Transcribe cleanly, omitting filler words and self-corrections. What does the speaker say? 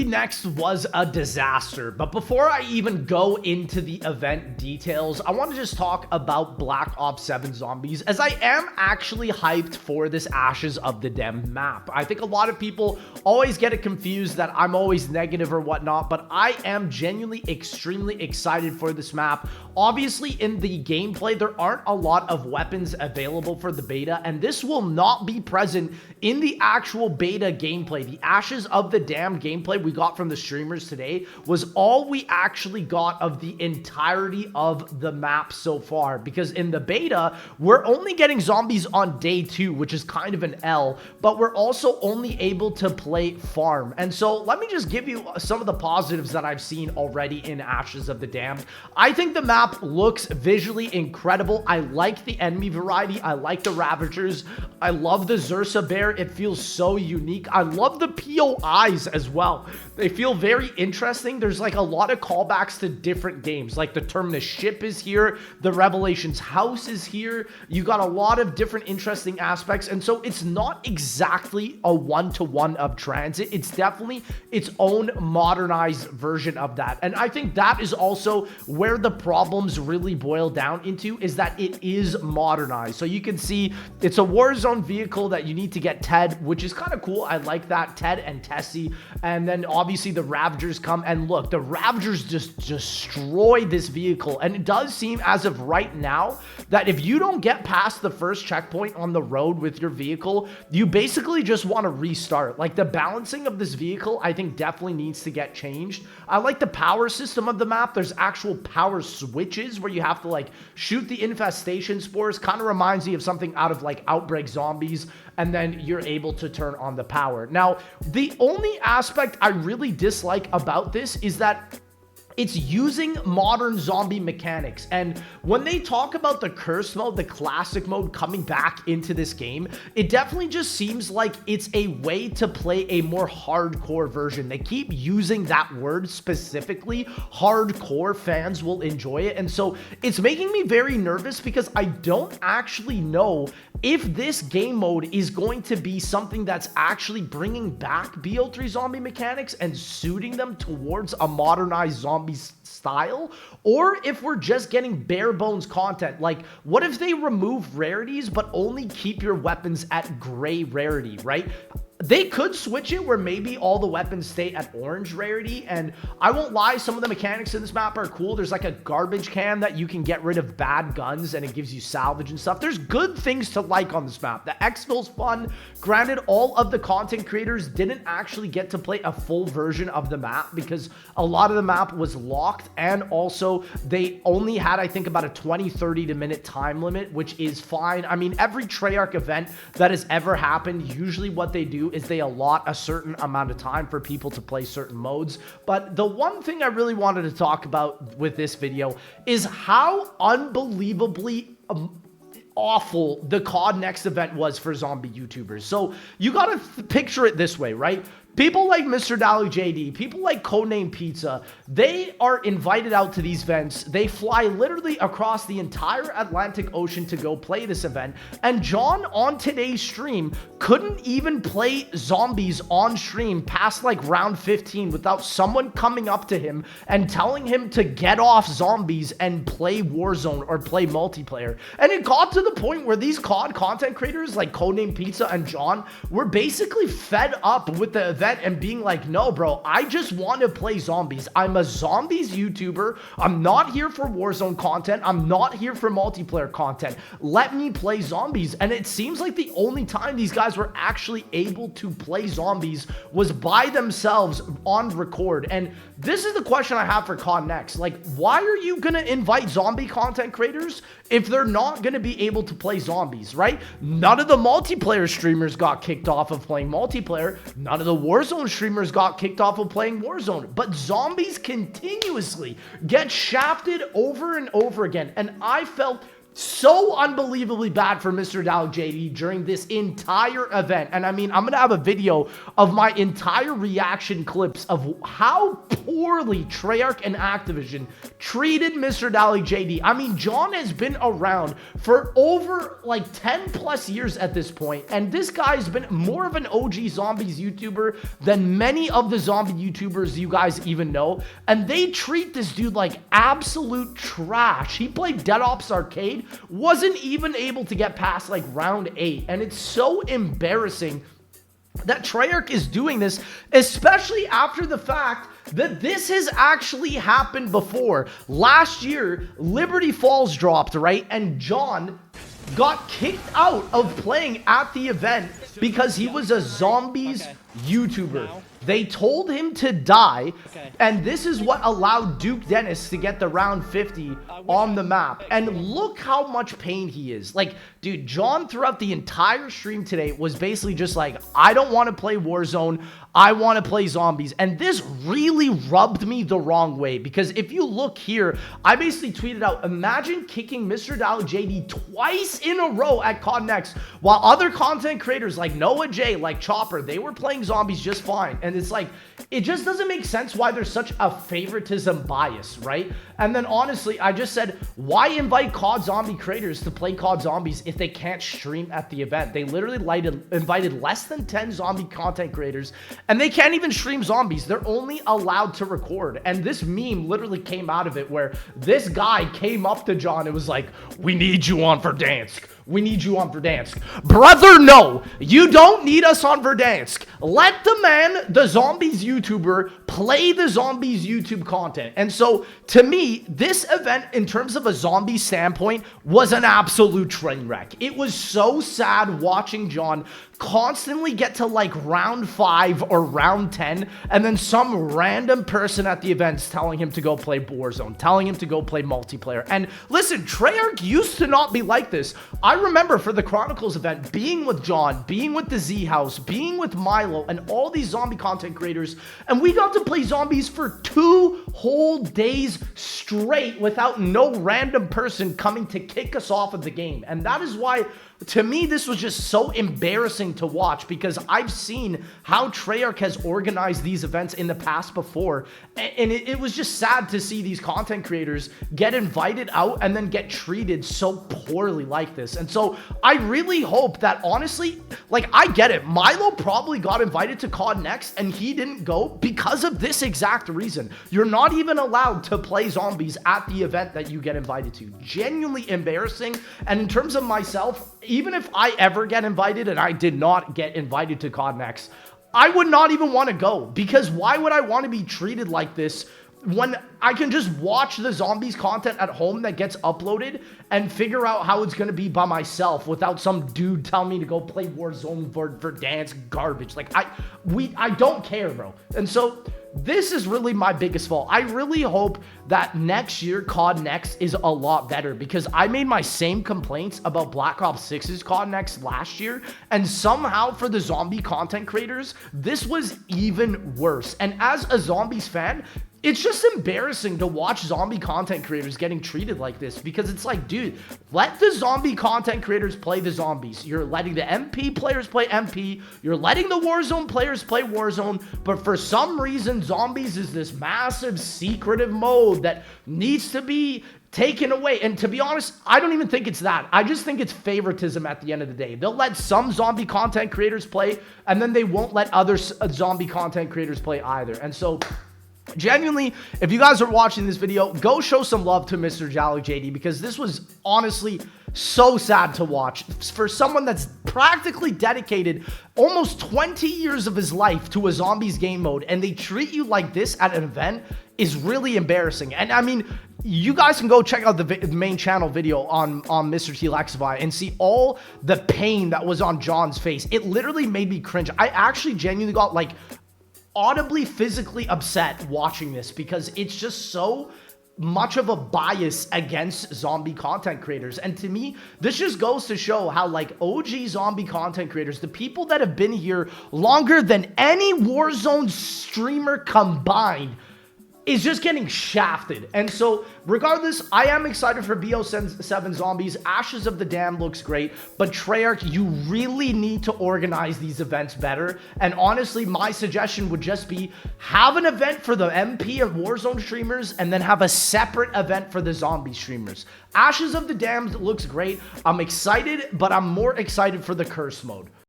COD Next was a disaster, but before I even go into the event details, I want to just talk about Black Ops 7 Zombies, as I am actually hyped for this Ashes of the Damned map. I think a lot of people always get it confused that I'm always negative or whatnot, but I am genuinely extremely excited for this map. Obviously, in the gameplay, there aren't a lot of weapons available for the beta, and this will not be present in the actual beta gameplay. The Ashes of the Damned gameplay we got from the streamers today was all we actually got of the entirety of the map so far, because in the beta, we're only getting zombies on day 2, which is kind of an L, but we're also only able to play farm. And so let me just give you some of the positives that I've seen already in Ashes of the Damned. I think the map looks visually incredible. I like the enemy variety. I like the Ravagers. I love the Zursa Bear. It feels so unique. I love the POIs as well. They feel very interesting. There's like a lot of callbacks to different games. Like the Terminus ship is here. The Revelations house is here. You got a lot of different interesting aspects. And so it's not exactly a one-to-one of Transit. It's definitely its own modernized version of that. And I think that is also where the problems really boil down into, is that it is modernized. So you can see it's a Warzone vehicle that you need to get Ted, which is kind of cool. I like that, Ted and Tessie. And then obviously the Ravagers come, and look, the Ravagers just destroy this vehicle. And it does seem as of right now that if you don't get past the first checkpoint on the road with your vehicle, you basically just want to restart. Like the balancing of this vehicle, I think definitely needs to get changed. I like the power system of the map. There's actual power switches where you have to like shoot the infestation spores. Kind of reminds me of something out of like Outbreak Zombies, and then you're able to turn on the power. Now, the only aspect I really dislike about this is that it's using modern zombie mechanics. And when they talk about the curse mode, the classic mode coming back into this game, it definitely just seems like it's a way to play a more hardcore version. They keep using that word specifically. Hardcore fans will enjoy it. And so it's making me very nervous, because I don't actually know if this game mode is going to be something that's actually bringing back BO3 zombie mechanics and suiting them towards a modernized zombie style, or if we're just getting bare bones content. Like, what if they remove rarities but only keep your weapons at gray rarity, right? They could switch it where maybe all the weapons stay at orange rarity. And I won't lie, some of the mechanics in this map are cool. There's like a garbage can that you can get rid of bad guns and it gives you salvage and stuff. There's good things to like on this map. The exfil's fun. Granted, all of the content creators didn't actually get to play a full version of the map because a lot of the map was locked, and also they only had, I think, about a 20-30 minute time limit, which is fine. I mean, every Treyarch event that has ever happened, usually what they do is they allot a certain amount of time for people to play certain modes. But the one thing I really wanted to talk about with this video is how unbelievably awful the COD Next event was for zombie YouTubers. So you gotta picture it this way, right? People like Mr. Dolly JD, people like Codename Pizza, they are invited out to these events. They fly literally across the entire Atlantic Ocean to go play this event. And John, on today's stream, couldn't even play zombies on stream past like round 15 without someone coming up to him and telling him to get off zombies and play Warzone or play multiplayer. And it got to the point where these COD content creators like Codename Pizza and John were basically fed up with the event and being like, no, bro, I just want to play zombies. I'm a zombies YouTuber. I'm not here for Warzone content. I'm not here for multiplayer content. Let me play zombies. And it seems like the only time these guys were actually able to play zombies was by themselves on record. And this is the question I have for COD Next. Like, why are you going to invite zombie content creators if they're not going to be able to play zombies, right? None of the multiplayer streamers got kicked off of playing multiplayer. None of the Warzone streamers got kicked off of playing Warzone. But zombies continuously get shafted over and over again. And I felt so unbelievably bad for Mr. Dow JD during this entire event. And I mean, I'm going to have a video of my entire reaction clips of how poorly Treyarch and Activision treated Mr. Dally JD. I mean, John has been around for over like 10 plus years at this point, and this guy's been more of an OG Zombies YouTuber than many of the zombie YouTubers you guys even know, and they treat this dude like absolute trash. He played Dead Ops Arcade, wasn't even able to get past like round 8, and it's so embarrassing that Treyarch is doing this, especially after the fact that this has actually happened before. Last year, Liberty Falls dropped, right? And John got kicked out of playing at the event because he was a zombies YouTuber. They told him to die, and this is what allowed Duke Dennis to get the round 50 on the map. And look how much pain he is. Like, dude, John throughout the entire stream today was basically just like, I don't want to play Warzone. I want to play zombies. And this really rubbed me the wrong way, because if you look here, I basically tweeted out, imagine kicking Mr. Dollar JD twice in a row at COD Next, while other content creators like Noah J, like Chopper, they were playing zombies just fine. And it's like, it just doesn't make sense why there's such a favoritism bias, right? And then honestly, I just said, why invite COD Zombie creators to play COD Zombies if they can't stream at the event? They literally invited less than 10 zombie content creators, and they can't even stream zombies. They're only allowed to record. And this meme literally came out of it, where this guy came up to John and was like, we need you on Verdansk. We need you on Verdansk. Brother, no, you don't need us on Verdansk. Let the man, the Zombies YouTuber, play the Zombies YouTube content. And so, to me, this event, in terms of a zombie standpoint, was an absolute train wreck. It was so sad watching John constantly get to like round 5 or round 10, and then some random person at the events telling him to go play Warzone, telling him to go play multiplayer. And listen, Treyarch used to not be like this. I remember for the Chronicles event, being with John, being with the Z House, being with Milo, and all these zombie content creators, and we got to play zombies for 2 whole days straight without no random person coming to kick us off of the game. And that is why, to me, this was just so embarrassing to watch, because I've seen how Treyarch has organized these events in the past before, and it was just sad to see these content creators get invited out and then get treated so poorly like this. And so I really hope that, honestly, like, I get it. Milo probably got invited to COD Next and he didn't go because of this exact reason. You're not even allowed to play zombies at the event that you get invited to. Genuinely embarrassing. And in terms of myself, even if I ever get invited, and I did not get invited to COD Next, I would not even want to go, because why would I want to be treated like this when I can just watch the zombies content at home that gets uploaded and figure out how it's going to be by myself without some dude telling me to go play Warzone for dance garbage. Like, I don't care, bro. And so this is really my biggest fault. I really hope that next year COD Next is a lot better, because I made my same complaints about Black Ops 6's COD Next last year, and somehow for the zombie content creators, this was even worse. And as a zombies fan, it's just embarrassing to watch zombie content creators getting treated like this, because it's like, dude, let the zombie content creators play the zombies. You're letting the MP players play MP. You're letting the Warzone players play Warzone. But for some reason, zombies is this massive secretive mode that needs to be taken away. And to be honest, I don't even think it's that. I just think it's favoritism at the end of the day. They'll let some zombie content creators play, and then they won't let other zombie content creators play either. And so, genuinely, if you guys are watching this video, go show some love to Mr. Jolly JD, because this was honestly so sad to watch for someone that's practically dedicated almost 20 years of his life to a zombies game mode, and they treat you like this at an event is really embarrassing. And I mean, you guys can go check out the main channel video on Mr. T Lexify and see all the pain that was on John's face. It literally made me cringe. I actually genuinely got like audibly physically upset watching this, because it's just so much of a bias against zombie content creators. And to me, this just goes to show how, like, OG zombie content creators, the people that have been here longer than any Warzone streamer combined, is just getting shafted. And so regardless, I am excited for BO7 Zombies. Ashes of the Dam looks great, but Treyarch, you really need to organize these events better. And honestly, my suggestion would just be have an event for the MP and Warzone streamers and then have a separate event for the zombie streamers. Ashes of the Dam looks great. I'm excited, but I'm more excited for the curse mode.